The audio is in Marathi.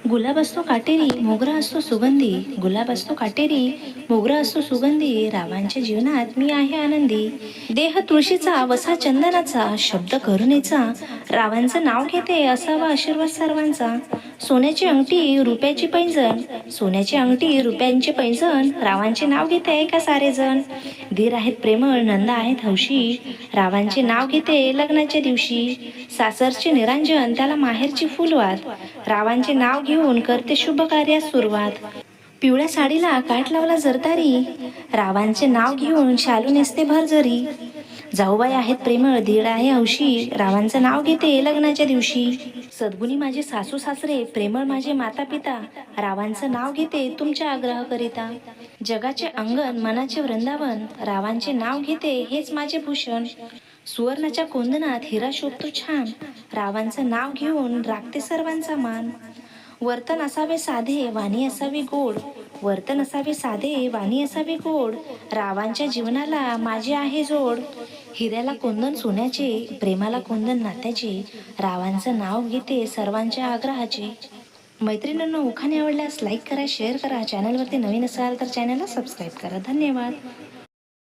गुलाब असतो काटेरी, मोगरा असतो सुगंधी. गुलाब असतो काटेरी, मोगरा असतो सुगंधी. रावांच्या जीवनात मी आहे आनंदी. देह तुळशीचा, वसा चंदनाचा, शब्द करुणेचा. रावांचं नाव घेते, असावा आशीर्वाद सर्वांचा. सोन्याची अंगठी, रुपयाची पैंजण. सोन्याची अंगठी, रुपयांचे पैंजण. रावांचे नाव घेते का सारेजण. धीर आहेत प्रेमळ, नंदा आहेत हौशी. रावांचे नाव घेते लग्नाच्या दिवशी. सासरचे निरांजन, त्याला माहेरची फुलवात. रावांचे नाव घेऊन करते शुभ कार्यास सुरुवात. पिवळ्या साडीला काठ लावला जरदारी. रावांचे नाव घेऊन शालू नेसते भरजरी. जाऊबाई आहेत प्रेमळ, धीर आहे हौशी. रावांचं नाव घेते लग्नाच्या दिवशी. सद्गुणी माझे सासू सासरे, प्रेमळ माझे माता पिता. रावांचं नाव घेते तुमच्या आग्रहाकरिता. जगाचे अंगण, मनाचे वृंदावन. रावांचे नाव घेते हेच माझे भूषण. सुवर्णाच्या कोंदणात हिरा शोभतो छान. रावांचं नाव घेऊन राखते सर्वांचा मान. वर्तन असावे साधे, वाणी असावी गोड. वर्तन असावे साधे, वाणी असावी गोड. रावांच्या जीवनाला माझे आहे जोड. हिऱ्याला कोंदण सोन्याचे, प्रेमाला कोंदण नात्याचे. रावांचं नाव घेते सर्वांच्या आग्रहाचे. मैत्रिणींनो, उखाणे आवडल्यास लाईक करा, शेअर करा. चॅनलवरती नवीन असाल तर चॅनलला सबस्क्राईब करा. धन्यवाद.